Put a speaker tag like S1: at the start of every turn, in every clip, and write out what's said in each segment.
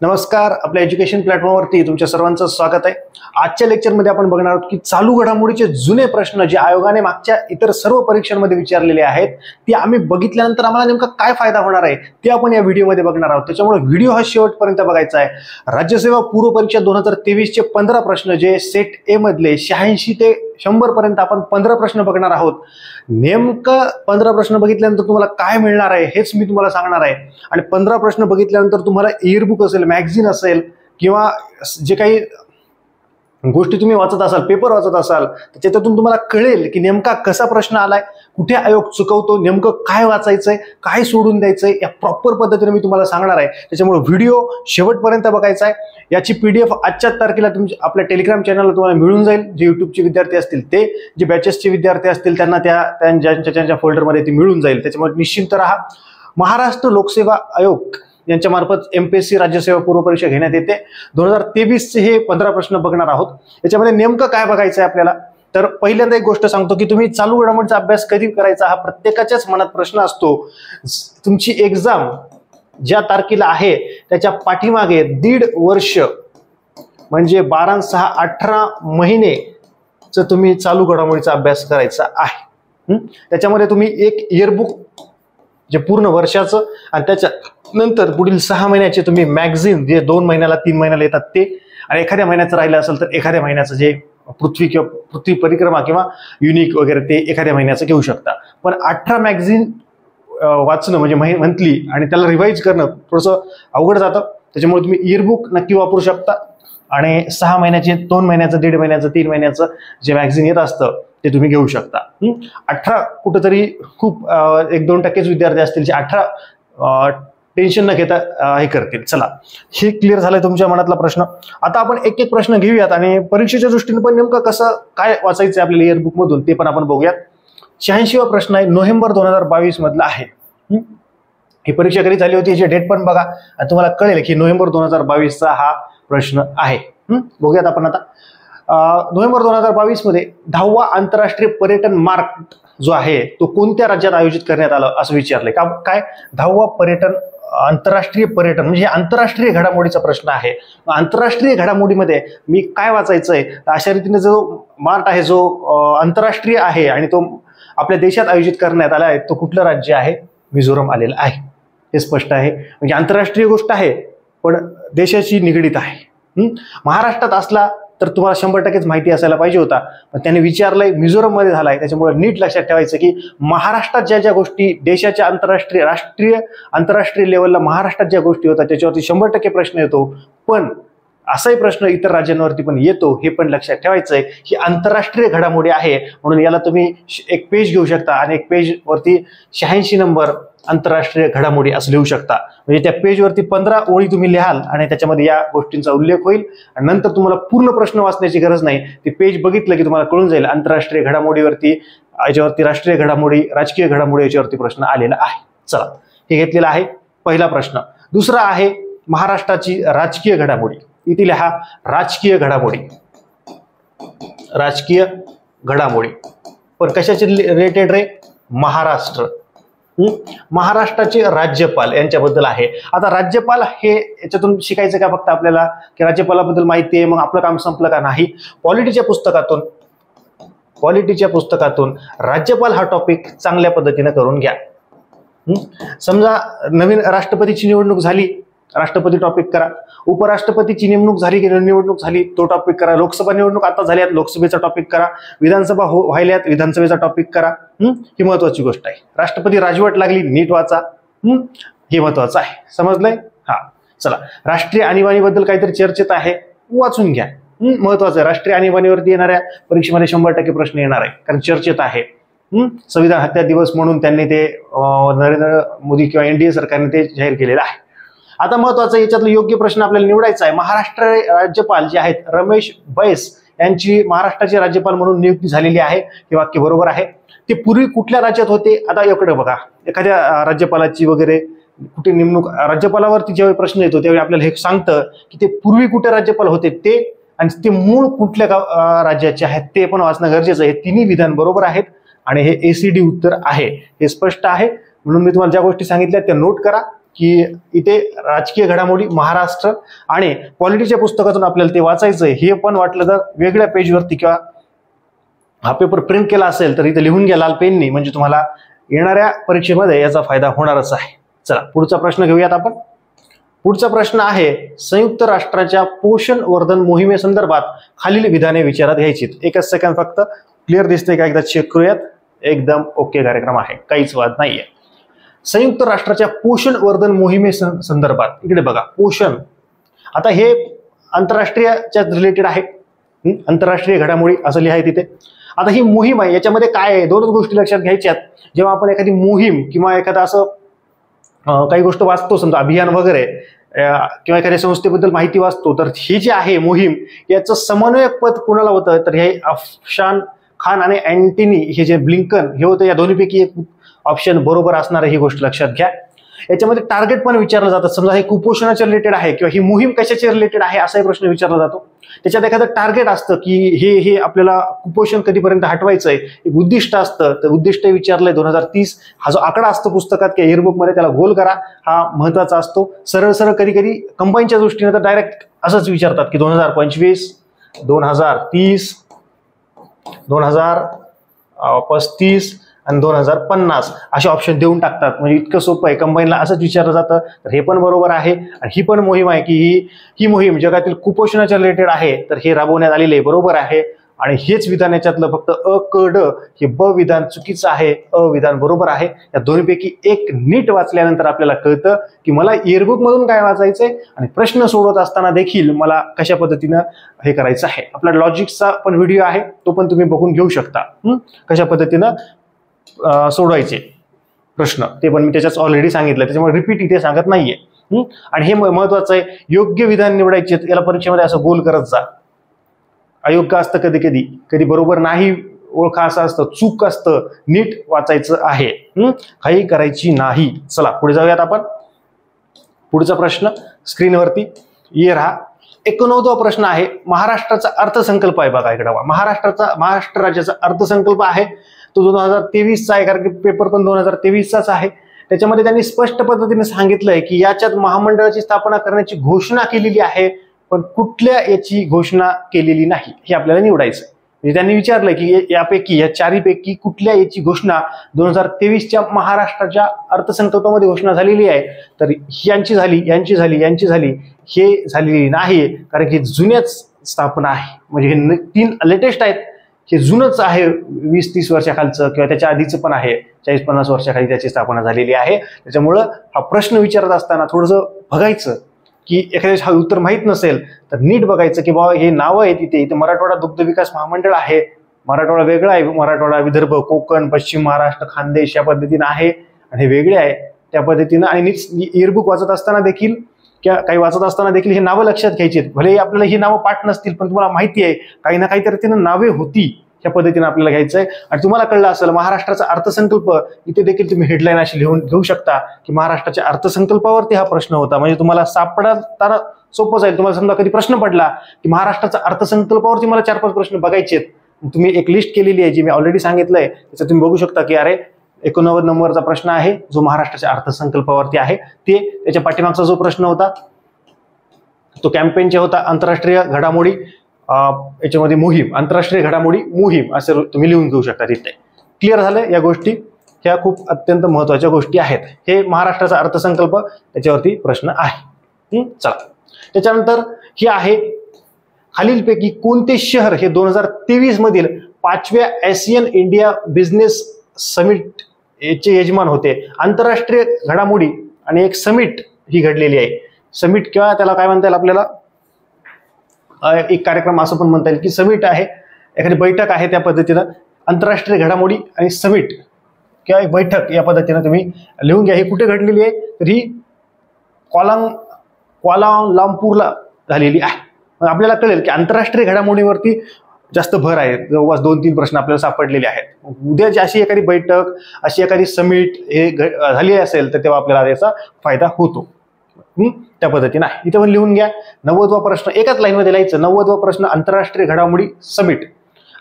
S1: नमस्कार, आपल्या एज्युकेशन प्लॅटफॉर्मवरती तुमच्या सर्वांचं स्वागत आहे। आजच्या लेक्चरमध्ये आपण बघणार आहोत की चालू घडामोडीचे जुने प्रश्न जे आयोगाने मागच्या इतर सर्व परीक्षांमध्ये विचारलेले आहेत ते आम्ही बघितल्यानंतर आम्हाला नेमका काय फायदा होणार आहे ते आपण या व्हिडिओमध्ये बघणार आहोत। त्याच्यामुळे व्हिडिओ हा शेवटपर्यंत बघायचा आहे। राज्यसेवा पूर्व परीक्षा 2023 चे 15 प्रश्न जे सेट ए मधले 86 ते 100 पर्यंत आपण 15 प्रश्न बघणार आहोत। नेमकं 15 प्रश्न बघितल्यानंतर तुम्हाला काय मिळणार आहे हेच मी तुम्हाला सांगणार आहे। आणि 15 प्रश्न बघितल्यानंतर तुम्हाला ईअरबुक असेल, मॅगझिन असेल किंवा जे काही गोष्टी तुम्ही वाचत असाल, पेपर वाचत असाल, त्याच्यातून तुम्हाला कळेल की नेमका कसा प्रश्न आलाय, कुठे आयोग चुकवतो, नेमकं काय वाचायचंय, काय सोडून द्यायचंय, या प्रॉपर पद्धतीने मी तुम्हाला सांगणार आहे। त्याच्यामुळे व्हिडिओ शेवटपर्यंत बघायचा आहे। याची पीडीएफ आजच्या तारखेला आपल्या टेलिग्राम चॅनलला तुम्हाला मिळून जाईल। जे युट्यूबचे विद्यार्थी असतील ते, जे बॅचेसचे विद्यार्थी असतील त्यांना त्यांच्या फोल्डरमध्ये ती मिळून जाईल। त्याच्यामुळे निश्चिंत राहा। महाराष्ट्र लोकसेवा आयोग यांच्या मार्फत एमपीएससी राज्यसेवा पूर्व परीक्षा घेण्यात येते। 2023 चे हे 15 प्रश्न बघणार आहोत। याच्यामध्ये नेमकं काय बघायचं आहे आपल्याला, तर पहिल्यांदा एक गोष्ट सांगतो की तुम्ही चालू घडामोडीचा अभ्यास कधी करायचा हा प्रत्येकाच्याच मनात प्रश्न असतो। तुमची एक्झाम ज्या तारखेला आहे त्याच्या पाठीमागे 1.5 वर्ष म्हणजे 12 6 18 महिने तुम्ही चालू घडामोडीचा अभ्यास करायचा आहे। त्याच्यामध्ये तुम्ही एक इयरबुक जे पूर्ण वर्षाचं आणि त्याच्या नंतर पुढील 6 महिन्याचे तुम्ही मॅगझिन जे 2 महिन्याला 3 महिन्याला येतात ते, आणि एखाद्या महिन्याचं राहिलं असेल तर एखाद्या महिन्याचं जे पृथ्वी परिक्रमा किंवा युनिक वगैरे ते एखाद्या महिन्याचं घेऊ शकता। पण 18 मॅगझिन वाचणं म्हणजे मंथली आणि त्याला रिवाइज करणं थोडंसं अवघड जातं। त्याच्यामुळे तुम्ही इयरबुक नक्की वापरू शकता आणि 6 महिन्याचे, 2 महिन्याचं, 1.5 महिन्याचं, 3 महिन्याचं जे मॅगझिन येत असतं ते तुम्ही घेऊ शकता। 18 कुठेतरी खूप 1-2% विद्यार्थी असतील जे 18 टेन्शन न घेता हे करतील। चला, हे क्लिअर झालंय तुमच्या मनातला प्रश्न। आता आपण एक एक प्रश्न घेऊयात आणि परीक्षेच्या दृष्टीने पण नेमकं कसं काय वाचायचं आपल्याला इयरबुक मधून ते पण आपण बघूयात। 86वा प्रश्न आहे, नोव्हेंबर 2022 मधला आहे। ही परीक्षा कधी झाली होती याची डेट पण बघा आणि तुम्हाला कळेल की नोव्हेंबर 2022 चा हा प्रश्न आहे। बघूयात आपण आता। नोव्हेंबर 2022 मध्ये 10वा आंतरराष्ट्रीय पर्यटन मार्ट जो आहे तो कोणत्या राज्यात आयोजित करण्यात आला असं विचारलंय। काय 10वा आंतरराष्ट्रीय पर्यटन म्हणजे आंतरराष्ट्रीय घडामोडीचा प्रश्न आहे। आंतरराष्ट्रीय घडामोडीमध्ये मी काय वाचायचंय, अशा रीतीने जो मार्ट आहे जो आंतरराष्ट्रीय आहे आणि तो आपल्या देशात आयोजित करण्यात आला आहे तो कुठलं राज्य आहे? मिझोरम आलेलं आहे। हे स्पष्ट आहे, म्हणजे आंतरराष्ट्रीय गोष्ट आहे पण देशाशी निगडीत आहे। महाराष्ट्रात असला तर तुम्हाला 100% माहिती असायला पाहिजे होता, पण त्याने विचारलंय मिझोरम मध्ये झालाय। त्याच्यामुळे नीट लक्षात ठेवायचं की महाराष्ट्रात ज्या ज्या गोष्टी देशाच्या आंतरराष्ट्रीय लेवलला महाराष्ट्रात ज्या गोष्टी होतात त्याच्यावरती 100% प्रश्न येतो, पण असाही प्रश्न इतर राज्यांवरती पण येतो हे पण लक्षात ठेवायचंय। ही आंतरराष्ट्रीय घडामोडी आहे म्हणून याला तुम्ही एक पेज घेऊ शकता आणि एक पेज वरती 86 नंबर आंतरराष्ट्रीय घडामोडी असं लिहू शकता। म्हणजे त्या पेज वरती 15 ओळी तुम्ही लिहाल आणि त्याच्यामध्ये या गोष्टींचा उल्लेख होईल आणि नंतर तुम्हाला पूर्ण प्रश्न वाचण्याची गरज नाही। ते पेज बघितलं की तुम्हाला कळून जाईल आंतरराष्ट्रीय घडामोडीवरती, याच्यावरती राष्ट्रीय घडामोडी, राजकीय घडामोडी याच्यावरती प्रश्न आलेला आहे। चला, हे घेतलेला आहे पहिला प्रश्न। दुसरा आहे महाराष्ट्राची राजकीय घडामोडी। इथे लिहा राजकीय घडामोडी। राजकीय घडामोडी पण कशाचे रिलेटेड रे? महाराष्ट्र। महाराष्ट्राचे राज्यपाल यांच्याबद्दल आहे। आता राज्यपाल हे याच्यातून शिकायचं का फक्त आपल्याला की राज्यपालाबद्दल माहिती आहे मग आपलं काम संपलं का? नाही। पॉलिटीच्या पुस्तकातून राज्यपाल हा टॉपिक चांगल्या पद्धतीने करून घ्या। समजा नवीन राष्ट्रपतीची निवडणूक झाली, राष्ट्रपती टॉपिक करा। उपराष्ट्रपतीची नेमणूक झाली की निवडणूक झाली तो टॉपिक करा। लोकसभा निवडणूक आता झाल्यात लोकसभेचा टॉपिक करा। विधानसभा व्हायल्यात विधानसभेचा टॉपिक करा। ही महत्वाची गोष्ट आहे। राष्ट्रपती राजवट लागली नीट वाचा, हे महत्वाचं आहे। समजलंय? हा, चला, राष्ट्रीय आणीबाणीबद्दल काहीतरी चर्चेत आहे, वाचून घ्या, महत्वाचं आहे। राष्ट्रीय आणीबाणीवरती येणाऱ्या परीक्षेमध्ये 100% प्रश्न येणार आहे कारण चर्चेत आहे। संविधान हत्या दिवस म्हणून त्यांनी ते नरेंद्र मोदी किंवा एनडीए सरकारने ते जाहीर केलेलं आहे। आता महत्वाचं याच्यातलं योग्य प्रश्न आपल्याला निवडायचा आहे। महाराष्ट्र राज्यपाल जे आहेत रमेश बैस यांची महाराष्ट्राचे राज्यपाल म्हणून नियुक्ती झालेली आहे। हे वाक्य बरोबर आहे। ते पूर्वी कुठल्या राज्यात होते? आता इकडे बघा, एखाद्या राज्यपालाची वगैरे कुठे नेमणूक, राज्यपालावरती जेव्हा प्रश्न येतो त्यावेळी आपल्याला हे सांगतं की ते पूर्वी कुठे राज्यपाल होते ते आणि ते मूळ कुठल्या राज्याचे आहेत ते पण वाचणं गरजेचं आहे। हे तिन्ही विधान बरोबर आहेत आणि हे एसीडी उत्तर आहे, हे स्पष्ट आहे। म्हणून मी तुम्हाला ज्या गोष्टी सांगितल्या त्या नोट करा की इथे राजकीय घडामोडी महाराष्ट्र आणि पॉलिटीच्या पुस्तकातून आपल्याला ते वाचायचंय. हे पण वाटलं तर वेगळ्या पेजवरती किंवा हा पेपर प्रिंट केला असेल तर इथे लिहून घ्या लाल पेननी, म्हणजे तुम्हाला येणाऱ्या परीक्षेमध्ये याचा फायदा होणारच आहे. चला पुढचा प्रश्न घेऊयात आपण. पुढचा प्रश्न आहे, संयुक्त राष्ट्राच्या पोषण वर्धन मोहिमेसंदर्भात खालील विधाने विचारात घ्यायची. एकच सेकंड फक्त. क्लिअर दिसते का? एकदा चेक करूयात. एकदम ओके कार्यक्रम आहे, काहीच वाद नाहीये. संयुक्त राष्ट्राच्या पोषण वर्धन मोहिमेसंदर्भात इकडे बघा, पोषण आता हे आंतरराष्ट्रीयच्या रिलेटेड आहे, आंतरराष्ट्रीय घडामोडी असं लिहाय तिथे. आता ही मोहीम आहे, याच्यामध्ये काय आहे, दोनच गोष्टी लक्षात घ्यायच्यात. जेव्हा आपण एखादी मोहीम किंवा एखादा असं काही गोष्ट वाचतो, समजा अभियान वगैरे किंवा एखाद्या संस्थेबद्दल माहिती वाचतो, तर ही जी आहे मोहीम, याचं समन्वयक पद कोणाला होतं, तर हे अफशान खान आणि अँटनी हे जे ब्लिंकन हे होतं. या दोन्हीपैकी एक ऑप्शन बरोबर असणार आहे, ही गोष्ट लक्षात घ्या. याच्यामध्ये टार्गेट पण विचारलं जातं. समजा हे कुपोषणाच्या रिलेटेड आहे किंवा ही मोहीम कशाच्या रिलेटेड आहे असाही प्रश्न विचारला जातो. त्याच्यात एखादं टार्गेट असतं की हे आपल्याला कुपोषण कधीपर्यंत हटवायचंय, एक उद्दिष्ट असतं. तर उद्दिष्ट विचारलंय 2030. हा जो आकडा असतो पुस्तकात किंवा ईअरबुक मध्ये त्याला गोल करा, हा महत्वाचा असतो. सरळ सरळ कधी कधी कंबाईनच्या दृष्टीने तर डायरेक्ट असंच विचारतात की 2025, 2030, 2035 आणि 2050 असे ऑप्शन देऊन टाकतात. म्हणजे इतकं सोपं आहे, कंबाईनला असंच विचारलं जातं. तर हे पण बरोबर आहे. आणि ही पण मोहीम आहे की ही मोहीम जगातील कुपोषणाच्या रिलेटेड आहे, तर हे राबवण्यात आलेले आहे, बरोबर आहे. आणि हेच विधान याच्यातलं फक्त अ क ड हे ब विधान चुकीचं आहे, अ विधान बरोबर आहे. या दोन्हीपैकी एक नीट वाचल्यानंतर आपल्याला कळतं की मला ईअरबुक मधून काय वाचायचंय आणि प्रश्न सोडवत असताना देखील मला कशा पद्धतीनं हे करायचं आहे. आपला लॉजिक्सचा पण व्हिडिओ आहे, तो पण तुम्ही बघून घेऊ शकता, कशा पद्धतीनं सोडवायचे प्रश्न, ते पण मी त्याच्यात ऑलरेडी सांगितलं, त्याच्यामुळे रिपीट इथे सांगत नाहीये. आणि हे महत्वाचं आहे, योग्य विधान निवडायचे. याला परीक्षेमध्ये असं गोल करत जा. अयोग्य असतं कधी कधी, कधी बरोबर नाही ओळखा असं असतं, चूक असतं, नीट वाचायचं आहे, काही करायची नाही. चला पुढे जाऊयात आपण. पुढचा प्रश्न स्क्रीनवरती ये रहा. 89वा प्रश्न आहे, महाराष्ट्राचा अर्थसंकल्प आहे. बघा इकडे, महाराष्ट्र राज्याचा अर्थसंकल्प आहे तो 2023चा आहे, कारण की पेपर पण 2023चाच आहे. त्याच्यामध्ये त्यांनी स्पष्ट पद्धतीने सांगितलंय की याच्यात महामंडळाची स्थापना करण्याची घोषणा केलेली आहे, पण कुठल्या याची घोषणा केलेली नाही हे आपल्याला निवडायचं. म्हणजे त्यांनी विचारलंय की यापैकी, या चारीपैकी कुठल्या याची घोषणा 2023च्या महाराष्ट्राच्या अर्थसंकल्पामध्ये घोषणा झालेली आहे. तर यांची झाली, यांची झाली, यांची झाली, हे झालेली नाही, कारण की जुन्याच स्थापना आहे. म्हणजे हे 3 लेटेस्ट आहेत, हे जुनच आहे, 20-30 वर्षाखालचं किंवा त्याच्या आधीचं पण आहे, 40-50 वर्षाखाली त्याची स्थापना झालेली आहे. त्याच्यामुळं हा प्रश्न विचारत असताना थोडंसं बघायचं की एखाद्या हा उत्तर माहित नसेल तर नीट बघायचं की बाबा हे नावं आहे इथे मराठवाडा दुग्ध विकास महामंडळ आहे, मराठवाडा वेगळा आहे, मराठवाडा, विदर्भ, कोकण, पश्चिम महाराष्ट्र, खानदेश या पद्धतीनं आहे, आणि हे वेगळे आहे त्या पद्धतीनं. आणि ईअरबुक वाचत असताना देखील किंवा काही वाचत असताना देखील हे नावं लक्षात घ्यायची. भले आपल्याला ही नावं पाठ नसतील, पण तुम्हाला माहिती आहे काही ना काहीतरी तिनं नावे होती, ह्या पद्धतीने आपल्याला घ्यायचंय. आणि तुम्हाला कळलं असेल महाराष्ट्राचा अर्थसंकल्प, इथे देखील तुम्ही हेडलाईन अशी लिहून घेऊ शकता की महाराष्ट्राच्या अर्थसंकल्पावरती हा प्रश्न होता. म्हणजे तुम्हाला सापडताना सोपं जाईल. तुम्हाला समजा कधी प्रश्न पडला की महाराष्ट्राचा अर्थसंकल्पावरती मला 4-5 प्रश्न बघायचे, तुम्ही एक लिस्ट केलेली आहे जी मी ऑलरेडी सांगितलंय, त्याचं तुम्ही बघू शकता की अरे 89 नंबरचा प्रश्न आहे जो महाराष्ट्राच्या अर्थसंकल्पावरती आहे. ते त्याच्या पाठीमागचा जो प्रश्न होता तो कॅम्पेनचा होता, आंतरराष्ट्रीय घडामोडी याच्यामध्ये मोहीम, आंतरराष्ट्रीय घडामोडी मोहीम असं तुम्ही लिहून घेऊ शकता तिथे. क्लिअर झालं? या गोष्टी ह्या खूप अत्यंत महत्वाच्या गोष्टी आहेत. हे महाराष्ट्राचा अर्थसंकल्प, त्याच्यावरती प्रश्न आहे. चला त्याच्यानंतर ही आहे, खालीलपैकी कोणते शहर हे 2023 मधील 5व्या एशियन इंडिया बिझनेस समिट याचे यजमान होते. आंतरराष्ट्रीय घडामोडी आणि एक समिट ही घडलेली आहे. समिट किंवा त्याला काय म्हणता येईल, आपल्याला एक कार्यक्रम असं पण म्हणता येईल की समिट आहे, एखादी बैठक आहे, त्या पद्धतीनं आंतरराष्ट्रीय घडामोडी आणि समिट किंवा एक बैठक या पद्धतीनं तुम्ही लिहून घ्या. ही कुठे घडलेली आहे, तर ही क्वालालंपूरला झालेली आहे. आपल्याला कळेल की आंतरराष्ट्रीय घडामोडीवरती जास्त भर आहे. जवळपास 2-3 प्रश्न आपल्याला सापडलेले आहेत. उद्या अशी एखादी बैठक, अशी एखादी समिट हे झाली असेल तर तेव्हा आपल्याला याचा फायदा होतो. त्या पद्धतीने आहे. इथे पण लिहून घ्या. 90वा प्रश्न एकाच लाईनमध्ये लिहायचं. 90वा प्रश्न आंतरराष्ट्रीय घडामोडी समिट.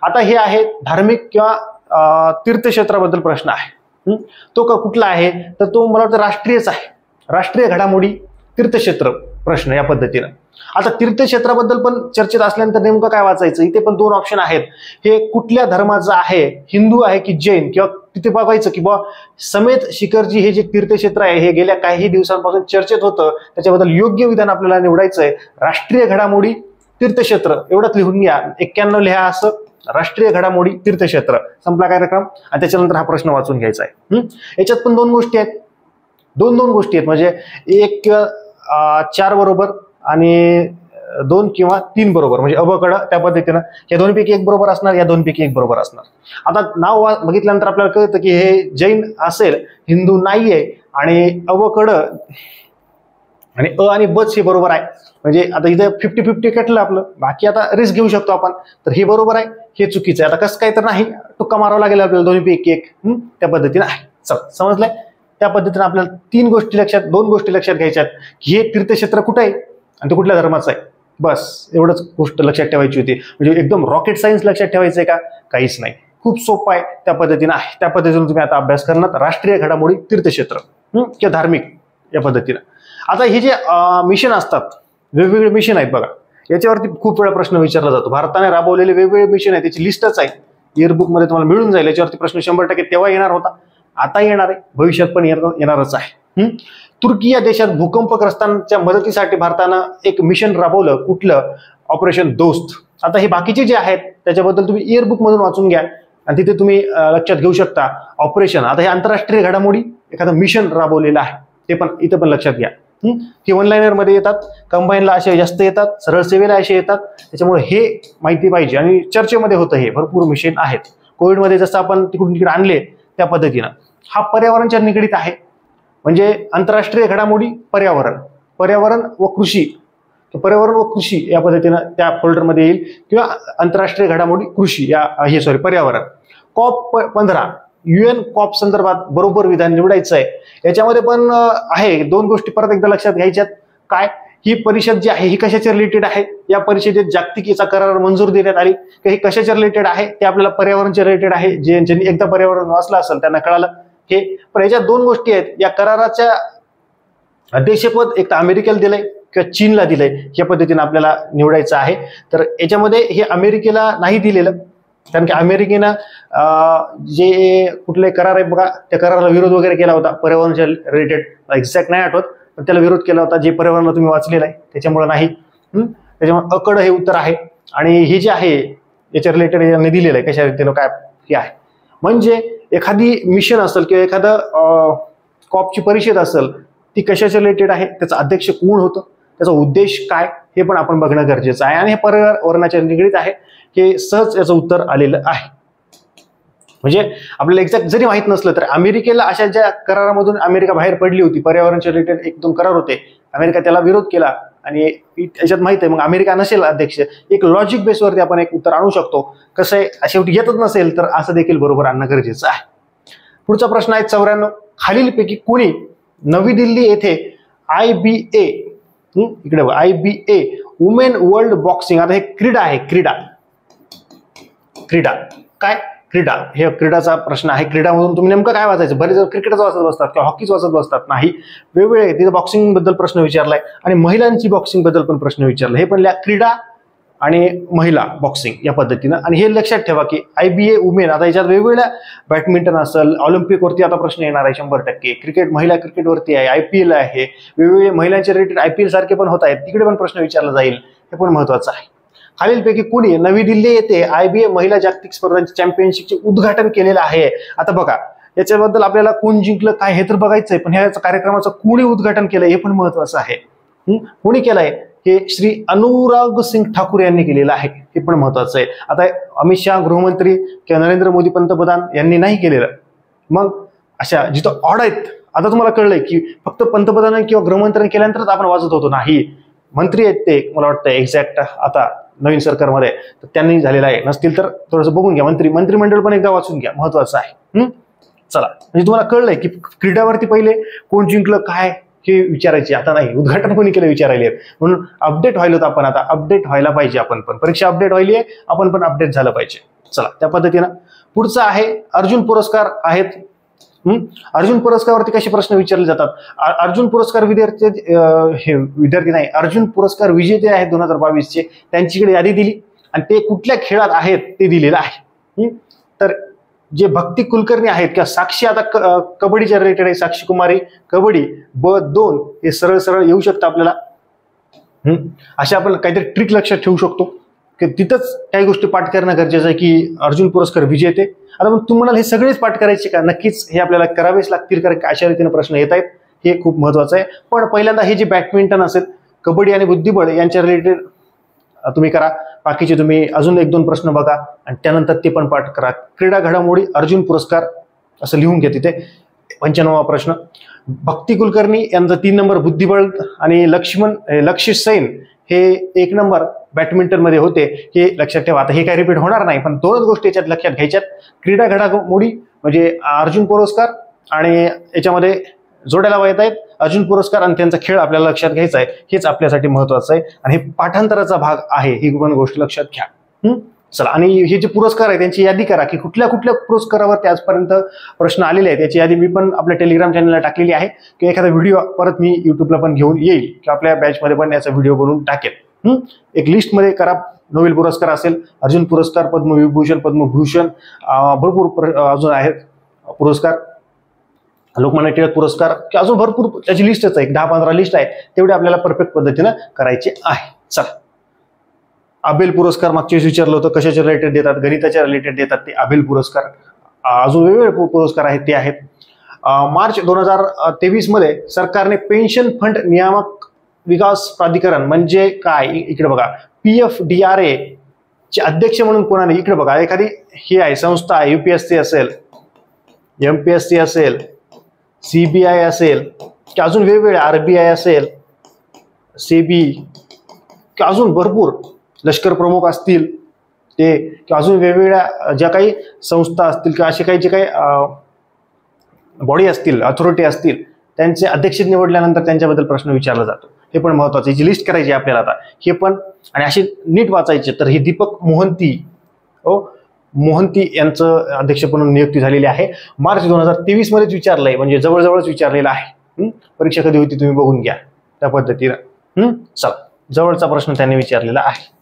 S1: आता हे आहे धार्मिक किंवा तीर्थक्षेत्राबद्दल प्रश्न आहे. तो कुठला आहे, तर तो मला वाटतं राष्ट्रीयच आहे. राष्ट्रीय घडामोडी, तीर्थक्षेत्र प्रश्न या पद्धतीनं. आता तीर्थक्षेत्राबद्दल पण चर्चेत असल्यानंतर नेमकं काय वाचायचं, इथे पण दोन ऑप्शन आहेत. हे कुठल्या धर्माचं आहे, हिंदू आहे की जैन, किंवा तिथे बघायचं की बा समेत शिखरजी हे जे तीर्थक्षेत्र आहे हे गेल्या काही दिवसांपासून चर्चेत होतं, त्याच्याबद्दल योग्य विधान आपल्याला निवडायचं आहे. राष्ट्रीय घडामोडी, तीर्थक्षेत्र एवढंच लिहून घ्या, 91 लिहा असं. राष्ट्रीय घडामोडी, तीर्थक्षेत्र, संपला कार्यक्रम. आणि त्याच्यानंतर हा प्रश्न वाचून घ्यायचा आहे. याच्यात पण दोन गोष्टी आहेत, दोन गोष्टी आहेत, म्हणजे 1 किंवा 4 बरोबर आणि 2 किंवा 3 बरोबर, म्हणजे अबकड त्या पद्धतीनं या दोन्हीपैकी एक बरोबर असणार, या दोनपैकी एक बरोबर असणार. आता नाव बघितल्यानंतर आपल्याला कळतं की हे जैन असेल, हिंदू नाहीये, आणि अबकड आणि अ आणि बच हे बरोबर आहे. म्हणजे आता इथे 50-50 कटलं आपलं, बाकी आता रिस्क घेऊ शकतो आपण. तर हे बरोबर आहे, हे चुकीचं आहे. आता कसं काय तर नाही, तुक्का मारावं लागेल आपल्याला, दोन्हीपैकी एक. त्या पद्धतीनं आहे. चला, समजलंय? त्या पद्धतीने आपल्याला 2 गोष्टी लक्षात घ्यायच्यात, की हे तीर्थक्षेत्र कुठं आहे आणि तो कुठल्या धर्माचा आहे. बस एवढंच गोष्ट लक्षात ठेवायची होती. म्हणजे एकदम रॉकेट सायन्स लक्षात ठेवायचंय का? काहीच नाही, खूप सोपं आहे. त्या पद्धतीनं आहे, त्या पद्धतीने तुम्ही आता अभ्यास करणार. राष्ट्रीय घडामोडी, तीर्थक्षेत्र किंवा धार्मिक या पद्धतीनं. आता हे जे मिशन असतात, वेगवेगळे मिशन आहेत बघा, याच्यावरती खूप वेळा प्रश्न विचारला जातो. भारताने राबवलेले वेगवेगळे मिशन आहेत, त्याची लिस्टच आहे, इयरबुक मध्ये तुम्हाला मिळून जाईल. याच्यावरती प्रश्न 100% तेव्हा येणार होता, आता येणार आहे, भविष्यात पण येणारच आहे. तुर्की या देशात भूकंपग्रस्तांच्या मदतीसाठी भारतानं एक मिशन राबवलं, कुठलं? ऑपरेशन दोस्त. आता हे बाकीचे जे आहेत त्याच्याबद्दल तुम्ही इयरबुक मधून वाचून घ्या आणि तिथे तुम्ही लक्षात घेऊ शकता ऑपरेशन. आता हे आंतरराष्ट्रीय घडामोडी, एखादं मिशन राबवलेलं आहे, ते पण इथं पण लक्षात घ्या. हे वन लाईनर मध्ये येतात, कंबाईनला असे जास्त येतात, सरळ सेवेला असे येतात. त्याच्यामुळे हे माहिती पाहिजे. आणि चर्चेमध्ये होतं, हे भरपूर मिशन आहेत. कोविडमध्ये जसं आपण तिकडून तिकडे आणले त्या पद्धतीनं. हा पर्यावरणाच्या निगडीत आहे, म्हणजे आंतरराष्ट्रीय घडामोडी, पर्यावरण व कृषी, पर्यावरण व कृषी या पद्धतीनं त्या फोल्डरमध्ये येईल, किंवा आंतरराष्ट्रीय घडामोडी, कृषी या पर्यावरण. COP 15 UN COP संदर्भात बरोबर विधान निवडायचं आहे. याच्यामध्ये पण आहे 2 गोष्टी परत एकदा लक्षात घ्यायच्यात. काय? ही परिषद जी आहे ही कशाच्या रिलेटेड आहे? या परिषदेत जागतिकीचा करार मंजूर देण्यात आली, की हे कशाच्या रिलेटेड आहे? ते आपल्याला पर्यावरणच्या रिलेटेड आहे. ज्यांनी एकदा पर्यावरण वाचलं असेल त्यांना कळालं हे. पण याच्यात 2 गोष्टी आहेत. या कराराच्या अध्यक्षपद एक तर अमेरिकेला दिलंय किंवा चीनला दिलंय, या पद्धतीने आपल्याला निवडायचं आहे. तर याच्यामध्ये हे अमेरिकेला नाही दिलेलं, कारण की अमेरिकेनं जे कुठले करार आहे बघा, त्या कराराला विरोध वगैरे केला होता पर्यावरणाच्या रिलेटेड. एक्झॅक्ट नाही आठवत, पण त्याला विरोध केला होता. जे पर्यावरण तुम्ही वाचलेलं आहे त्याच्यामुळे नाही. त्याच्यामुळे अकड हे उत्तर आहे. आणि हे जे आहे याच्या रिलेटेड यांनी दिलेलं आहे, कशा रीतीनं काय हे आहे. म्हणजे एखादी मिशन असेल किंवा एखादं कॉपची परिषद असेल, ती कशाच्या रिलेटेड आहे, त्याचं अध्यक्ष कोण होतं, त्याचा उद्देश काय, हे पण आपण बघणं गरजेचं आहे. आणि हे पर्यावरणाच्या निगडीत आहे, हे सहज याचं उत्तर आलेलं आहे. म्हणजे आपल्याला एक्झॅक्ट जरी माहित नसलं तर अमेरिकेला अशा ज्या करारामधून अमेरिका बाहेर पडली होती, पर्यावरणाच्या रिलेटेड 1-2 करार होते, अमेरिका त्याला विरोध केला आणि याच्यात माहित आहे, मग अमेरिका नसेल अध्यक्ष, एक लॉजिक बेसवरती आपण एक उत्तर आणू शकतो. कसं आहे, शेवटी येतच नसेल तर असं देखील बरोबर आणणं गरजेचं आहे. पुढचा प्रश्न आहे 94. खालीलपैकी कोणी नवी दिल्ली येथे IBA, इकडे बघा, IBA वुमेन वर्ल्ड बॉक्सिंग, आता हे क्रीडा आहे, क्रीडा काय? क्रीडा, हे क्रीडाचा प्रश्न आहे. क्रीडामधून तुम्ही नेमकं काय वाचायचं? बरेच जण क्रिकेटच वाचत बसतात किंवा हॉकीच वाचत बसतात. नाही, वेगवेगळे तिथे बॉक्सिंग बद्दल प्रश्न विचारलाय आणि महिलांची बॉक्सिंग बद्दल पण प्रश्न विचारला. हे पण क्रीडा आणि महिला बॉक्सिंग या पद्धतीनं. आणि हे लक्षात ठेवा की IBA वुमेन, आता याच्यात वेगवेगळ्या बॅडमिंटन असेल, ऑलिम्पिक वरती आता प्रश्न येणार आहे 100%. क्रिकेट, महिला क्रिकेटवरती आहे, IPL आहे, वेगवेगळे महिलांच्या रिलेटेड IPL सारखे पण होत आहेत, तिकडे पण प्रश्न विचारला जाईल, हे पण महत्वाचं आहे. खालीलपैकी कोणी नवी दिल्ली येथे IBA महिला जागतिक स्पर्धांचे चॅम्पियनशिपचे उद्घाटन केलेलं आहे? आता बघा, याच्याबद्दल आपल्याला कोण जिंकलं काय हे तर बघायचंय, पण ह्या कार्यक्रमाचं कोणी उद्घाटन केलं हे पण महत्वाचं आहे. कोणी केलंय? हे श्री अनुराग सिंग ठाकूर यांनी केलेलं आहे, हे पण महत्वाचं आहे. आता अमित शहा गृहमंत्री किंवा नरेंद्र मोदी पंतप्रधान यांनी नाही केलेलं. मग अशा जिथं ऑड आहेत, आता तुम्हाला कळलंय की फक्त पंतप्रधान किंवा गृहमंत्र्यांनी केल्यानंतरच आपण वाचत होतो, नाही, मंत्री आहेत ते, मला वाटतं एक्झॅक्ट आता नवीन सरकारमध्ये तर त्यांनी झालेलं आहे. नसतील तर थोडंसं बघून घ्या, मंत्रिमंडळ पण एकदा वाचून घ्या, महत्वाचं आहे. चला, म्हणजे तुम्हाला कळलंय की क्रीडावरती पहिले कोण जिंकलं काय हे विचारायचे, आता नाही, उद्घाटन कोणी केलं विचारायले. म्हणून अपडेट व्हायला होतं आपण, आता अपडेट व्हायला पाहिजे आपण पण, परीक्षा अपडेट व्हायली आहे, आपण पण अपडेट झालं पाहिजे. चला, त्या पद्धतीनं पुढचं आहे अर्जुन पुरस्कार आहेत अर्जुन पुरस्कारावरती कसे प्रश्न विचारले जातात? अर्जुन पुरस्कार विद्यार्थी नाही, अर्जुन पुरस्कार विजेते आहेत 2022चे, त्यांच्याकडे यादी दिली आणि ते कुठल्या खेळात आहेत ते दिलेलं आहे. तर जे भक्ती कुलकर्णी आहेत किंवा साक्षी आता कबड्डीच्या रिलेटेड आहे, साक्षी कुमारी कबड्डी B2 हे सरळ सरळ येऊ शकतं आपल्याला. अशा आपण काहीतरी ट्रिक लक्षात ठेवू शकतो की तिथंच काही गोष्टी पाठ करणं गरजेचं आहे की अर्जुन पुरस्कार विजेते. आता मग तुम्हाला हे सगळेच पाठ करायचे का? नक्कीच हे आपल्याला करावेच लागतील, कारण अशा रीतीने प्रश्न येत आहेत, हे खूप महत्वाचं आहे. पण पहिल्यांदा हे जे बॅडमिंटन असेल, कबड्डी आणि बुद्धिबळ यांच्या रिलेटेड तुम्ही करा. बाकीचे तुम्ही अजून 1-2 प्रश्न बघा आणि त्यानंतर ते पण पाठ करा. क्रीडा घडामोडी अर्जुन पुरस्कार असं लिहून घ्या तिथे. 95वा प्रश्न, भक्ती कुलकर्णी यांचा 3 नंबर बुद्धिबळ आणि लक्षित सैन हे 1 नंबर बॅडमिंटन मध्ये होते, हे लक्षात ठेवा. आता हे काही रिपीट होणार नाही, पण 2च गोष्टी याच्यात लक्षात घ्यायच्यात. क्रीडा घडामोडी म्हणजे अर्जुन पुरस्कार आणि याच्यामध्ये जोड्याला येत आहेत अर्जुन पुरस्कार आणि त्यांचा खेळ आपल्याला लक्षात घ्यायचा आहे, हेच आपल्यासाठी महत्वाचं आहे. आणि हे पाठांतराचा भाग आहे, ही पण गोष्ट लक्षात घ्या. चला, आणि हे जे पुरस्कार आहे त्यांची यादी करा की कुठल्या कुठल्या पुरस्कारावरती आजपर्यंत प्रश्न आलेले आहेत. याची यादी मी पण आपल्या टेलिग्राम चॅनलला टाकलेली आहे, की एखादा व्हिडिओ परत मी युट्यूबला पण घेऊन येईल किंवा आपल्या बॅचमध्ये पण याचा व्हिडिओ बनवून टाकेल. एक लिस्टमध्ये करा. नोबेल पुरस्कार असेल, अर्जुन पुरस्कार, पद्मविभूषण, पद्मभूषण, भरपूर अजून आहेत पुरस्कार, लोकमान्य टिळक पुरस्कार, की अजून भरपूर त्याची लिस्टच आहे, 10-15 लिस्ट आहे, तेवढे आपल्याला परफेक्ट पद्धतीनं करायचे आहे. चला, अबेल पुरस्कार मागच्या वेळेस विचारलं होतं, कशाच्या रिलेटेड देतात? गणिताच्या रिलेटेड देतात ते अबेल पुरस्कार. अजून वेगवेगळे पुरस्कार आहेत ते आहेत. मार्च 2023 मध्ये सरकारने पेन्शन फंड नियामक विकास प्राधिकरण म्हणजे काय, इकडे बघा, PFDRA चे अध्यक्ष म्हणून कोणाने, इकडे बघा, एखादी ही आहे संस्था आहे, UPSC असेल, MPSC असेल, CBI असेल, की अजून वेगवेगळे RBI असेल, SEBI, की अजून भरपूर लष्कर प्रमुख असतील ते, की अजून वेगवेगळ्या ज्या काही संस्था असतील किंवा असे काही जे काही बॉडी असतील, अथॉरिटी असतील, त्यांचे अध्यक्ष निवडल्यानंतर त्यांच्याबद्दल प्रश्न विचारला जातो. हे पण महत्वाचं, याची लिस्ट करायची आपल्याला आता, हे पण. आणि असे नीट वाचायचे. तर हे दीपक मोहंती यांचं अध्यक्ष म्हणून नियुक्ती झालेली आहे. मार्च 2023 मध्येच विचारलंय, म्हणजे जवळजवळच विचारलेलं आहे. परीक्षा कधी होती तुम्ही बघून घ्या त्या पद्धतीनं. चला, जवळचा प्रश्न त्यांनी विचारलेला आहे.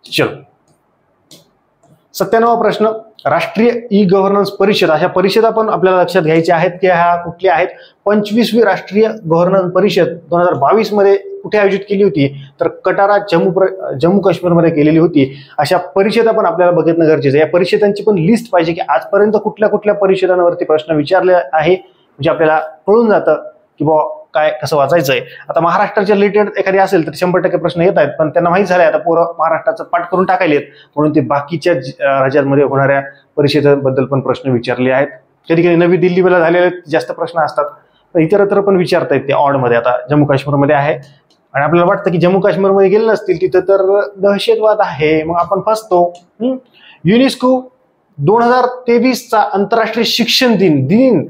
S1: चलो, 97वा प्रश्न, राष्ट्रीय ई गव्हर्नन्स परिषद. अशा परिषदा पण आपल्याला लक्षात घ्यायच्या आहेत की ह्या कुठल्या आहेत. 25वी राष्ट्रीय गव्हर्नन्स परिषद 2022 मध्ये कुठे आयोजित केली होती? तर कटारा, जम्मू काश्मीरमध्ये केलेली होती. अशा परिषदा पण आपल्याला बघणं गरजेचं आहे. या परिषदांची पण लिस्ट पाहिजे की आजपर्यंत कुठल्या कुठल्या परिषदांवरती प्रश्न विचारले आहे, म्हणजे आपल्याला कळून जातं की बाबा काय कसं वाचायचंय. आता महाराष्ट्राच्या रिलेटेड एखादी असेल तर 100% प्रश्न येत आहेत, पण त्यांना माहित झालंय आता पोरं महाराष्ट्राचं पाठ करून टाकायलेत, म्हणून ते बाकीच्या राज्यांमध्ये होणाऱ्या परिषदेबद्दल पण प्रश्न विचारले आहेत. कधी कधी नवी दिल्लीला झालेले जास्त प्रश्न असतात, तर इतरत्र पण विचारतायत ते ऑड मध्ये. आता जम्मू काश्मीरमध्ये आहे आणि आपल्याला वाटतं की जम्मू काश्मीरमध्ये गेले नसतील, तिथं तर दहशतवाद आहे, मग आपण फसतो. युनेस्को 2023चा आंतरराष्ट्रीय शिक्षण दिन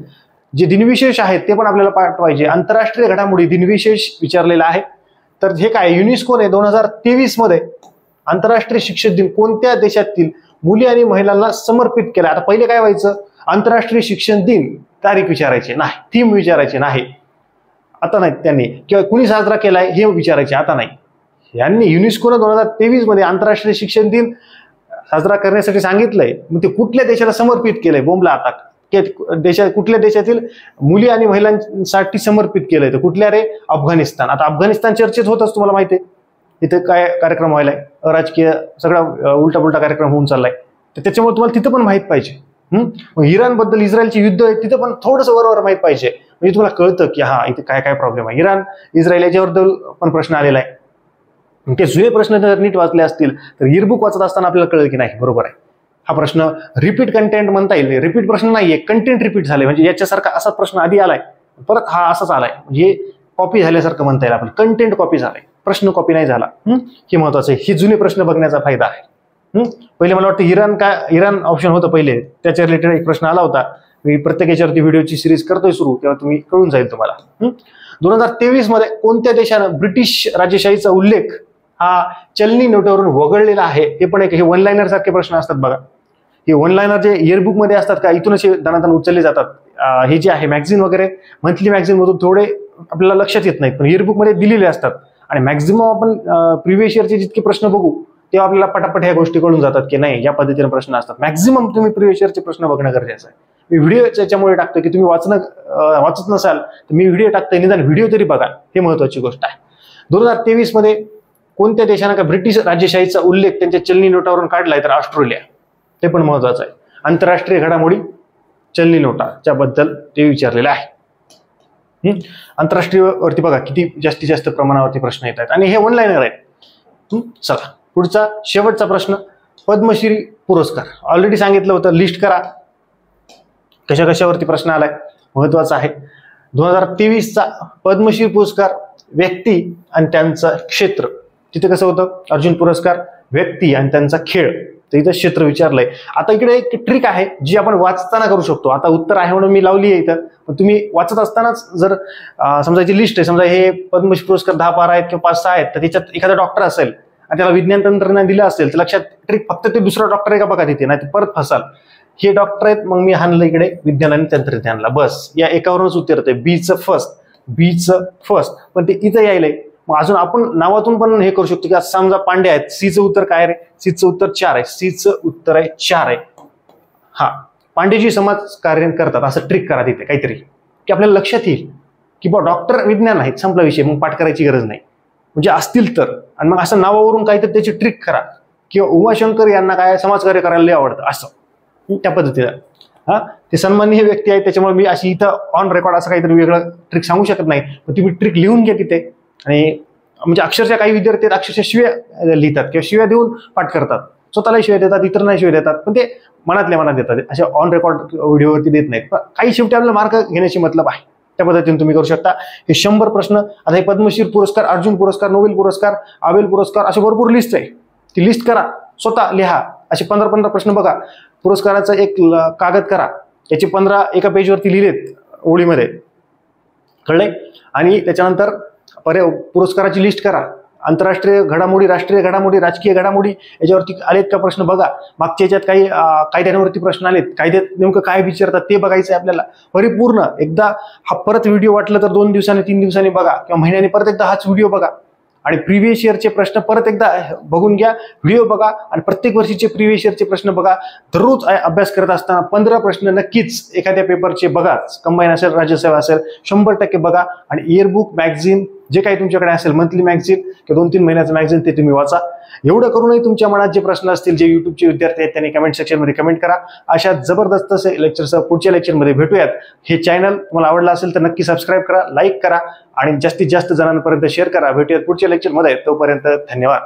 S1: जे दिनविशेष आहेत ते पण आपल्याला पाठवायचे. आंतरराष्ट्रीय घडामोडी दिनविशेष विचारलेला आहे. तर हे काय, युनेस्कोने 2023 मध्ये आंतरराष्ट्रीय शिक्षण दिन कोणत्या देशातील मुली आणि महिलांना समर्पित केला? आता पहिले काय व्हायचं, आंतरराष्ट्रीय शिक्षण दिन तारीख विचारायचे नाही, थीम विचारायचे नाही, आता नाही त्यांनी, किंवा कुणी साजरा केलाय हे विचारायचे, आता नाही. यांनी युनेस्कोने 2023 मध्ये आंतरराष्ट्रीय शिक्षण दिन साजरा करण्यासाठी सांगितलंय, मग ते कुठल्या देशाला समर्पित केलंय? बोंबला आता, कुठल्या देशातील मुली आणि महिलांसाठी समर्पित केलंय? तर कुठल्या रे? अफगाणिस्तान. आता अफगाणिस्तान चर्चेत होतच, तुम्हाला माहिती आहे. इथे काय कार्यक्रम व्हायलाय, अराजकीय सगळा उलटा पुलटा कार्यक्रम होऊन चाललाय, तर त्याच्यामुळे तुम्हाला तिथं पण माहित पाहिजे. मग इराण बद्दल इस्रायलचे युद्ध आहे, तिथं पण थोडंसं वरवर माहित पाहिजे, म्हणजे तुम्हाला कळतं की हा इथे काय काय प्रॉब्लेम आहे. इराण इस्रायल याच्याबद्दल पण प्रश्न आलेला आहे. ते जुने प्रश्न जर नीट वाचले असतील तर ईबुक वाचत असताना आपल्याला कळलं की नाही बरोबर आहे. हा प्रश्न रिपीट कंटेंट म्हणता येईल, रिपीट प्रश्न नाहीये, कंटेंट रिपीट झाले, म्हणजे याच्यासारखा असा प्रश्न आधी आलाय परत हा असाच आलाय, म्हणजे कॉपी झाल्यासारखं म्हणता येईल. आपण कंटेंट कॉपी झालाय, प्रश्न कॉपी नाही झाला. हे महत्वाचं आहे. हे जुने प्रश्न बघण्याचा फायदा आहे. पहिले मला वाटतं इराण ऑप्शन होतं पहिले, त्याच्या रिलेटेड एक प्रश्न आला होता. मी प्रत्येक याच्यावरती व्हिडिओची सिरीज करतोय सुरू, तेव्हा तुम्ही कळून जाईल तुम्हाला. 2023 मध्ये कोणत्या देशानं ब्रिटिश राजेशाहीचा उल्लेख हा चलनी नोटावरून वगळलेला आहे? हे पण एक, हे वन लाईनर सारखे प्रश्न असतात बघा. हे वन लाईनर जे इयरबुक मध्ये असतात का, इथून असे दणादण उचलले जातात हे जे आहे मॅगझिन वगैरे मंथली मॅगझिन मधून थोडे आपल्याला लक्षात येत नाहीत, पण इयरबुक मध्ये दिलेले असतात आणि मॅक्झिमम आपण प्रिव्हियस इयरचे जितके प्रश्न बघू तेव्हा आपल्याला पटापट ह्या गोष्टी कळून जातात की नाही या पद्धतीने प्रश्न असतात. मॅक्झिमम तुम्ही प्रिव्हियस इयरचे प्रश्न बघणं गरजेचं आहे. मी व्हिडिओ याच्यामुळे टाकतो की तुम्ही वाचत नसाल तर मी व्हिडिओ टाकतोय, निदान व्हिडिओ तरी बघा, हे महत्वाची गोष्ट आहे. 2023 मध्ये कोणत्या देशानं का ब्रिटिश राजेशाहीचा उल्लेख त्यांच्या चलनी नोटावरून काढलाय तर ऑस्ट्रेलिया, ते पण महत्वाचं आहे. आंतरराष्ट्रीय घडामोडी चलनी नोटाच्या बद्दल ते विचारलेलं आहे. आंतरराष्ट्रीय वरती बघा किती जास्तीत जास्त प्रमाणावरती प्रश्न येत आहेत आणि हे ऑनलाईनर आहेत. चला पुढचा शेवटचा प्रश्न, पद्मश्री पुरस्कार ऑलरेडी सांगितलं होतं, लिस्ट करा कशा कशावरती प्रश्न आलाय, महत्वाचा आहे. 2023चा पद्मश्री पुरस्कार व्यक्ती आणि त्यांचं क्षेत्र, तिथे कसं होतं अर्जुन पुरस्कार व्यक्ती आणि त्यांचा खेळ, तर इथं क्षेत्र विचारलंय. आता इकडे एक ट्रिक आहे जी आपण वाचताना करू शकतो. आता उत्तर आहे म्हणून मी लावली आहे इथं, पण तुम्ही वाचत असतानाच जर समजायची लिस्ट आहे, समजा हे पद्मश्री पुरस्कार 10-12 आहेत किंवा 5-6 आहेत, तर त्याच्यात एखादा डॉक्टर असेल आणि त्याला विज्ञान तंत्रज्ञान दिलं असेल तर लक्षात ट्रिक फक्त ते दुसरा डॉक्टर आहे का बघा तिथे, नाही परत फसाल. हे डॉक्टर आहेत मग मी हाणलं इकडे विज्ञान आणि तंत्रज्ञानला, बस या एकावरूनच उत्तर येते. बीचं फर्स्ट पण ते इथं यायलंय. मग अजून आपण नावातून पण हे करू शकतो की समजा पांडे आहेत, सीचं उत्तर काय रे, सीचं उत्तर 4 आहे, सीचं उत्तर आहे 4 आहे. हा पांडेजी समाज कार्य करतात असं ट्रिक करा तिथे काहीतरी की आपल्याला लक्षात येईल की बा डॉक्टर विज्ञान आहेत, संपला विषय, मग पाठ करायची गरज नाही म्हणजे असतील तर. आणि मग असं नावावरून काहीतरी त्याची ट्रिक करा किंवा उमाशंकर यांना काय समाजकार्य करायला लय आवडतं असं त्या पद्धतीनं. हा ते सन्माननीय व्यक्ती आहे त्याच्यामुळे मी अशी इथं ऑन रेकॉर्ड असं काहीतरी वेगळं ट्रिक सांगू शकत नाही, पण तुम्ही ट्रिक लिहून घ्या तिथे. आणि म्हणजे अक्षरशः काही विद्यार्थी अक्षरशः शिव्या लिहितात किंवा शिव्या देऊन पाठ करतात, स्वतःलाही शिव्या देतात, इतरांनाही शिव्या देतात, पण ते मनातल्या मनात देतात, अशा ऑन रेकॉर्ड व्हिडिओवरती देत नाहीत. पण काही शेवटी आपल्याला मार्क घेण्याची मतलब आहे, त्या पद्धतीने तुम्ही करू शकता. हे 100 प्रश्न. आता हे पद्मश्री पुरस्कार, अर्जुन पुरस्कार, नोबेल पुरस्कार, आबेल पुरस्कार असे भरपूर लिस्ट आहे, ती लिस्ट करा, स्वतः लिहा. असे 15-15 प्रश्न बघा, पुरस्काराचा एक कागद करा, याचे 15 एका पेजवरती लिहिलेत ओळीमध्ये, कळले. आणि त्याच्यानंतर पुरस्काराची लिस्ट करा, आंतरराष्ट्रीय घडामोडी, राष्ट्रीय घडामोडी, राजकीय घडामोडी याच्यावरती आलेत का प्रश्न बघा. मागच्या याच्यात काही कायद्यांवरती प्रश्न आलेत, कायद्यात नेमकं काय विचारतात ते बघायचं आहे आपल्याला परिपूर्ण. एकदा हा परत व्हिडिओ वाटलं तर 2 दिवसांनी 3 दिवसांनी बघा किंवा महिन्याने परत एकदा हाच व्हिडिओ बघा आणि प्रिव्हियस इयरचे प्रश्न परत एकदा बघून घ्या, व्हिडिओ बघा आणि प्रत्येक वर्षीचे प्रिव्हियस इयरचे प्रश्न बघा. दररोज अभ्यास करत असताना 15 प्रश्न नक्कीच एखाद्या पेपरचे बघाच, कंबाईन असेल, राज्यसेवा असेल, 100% बघा. आणि इयरबुक, मॅगझिन जे काही तुमच्याकडे असेल, मंथली मॅगझिन किंवा 2-3 महिन्याचं मॅगझिन, ते तुम्ही वाचा. एवढं करूनही तुमच्या मनात जे प्रश्न असतील, जे युट्यूबचे विद्यार्थी आहेत त्यांनी कमेंट सेक्शनमध्ये कमेंट करा. अशा जबरदस्त लेक्चरसह पुढच्या लेक्चरमध्ये भेटूयात. हे चॅनल तुम्हाला आवडलं असेल तर नक्की सबस्क्राईब करा, लाईक करा आणि जास्तीत जास्त जणांपर्यंत शेअर करा. भेटूयात पुढच्या लेक्चरमध्ये, तोपर्यंत धन्यवाद.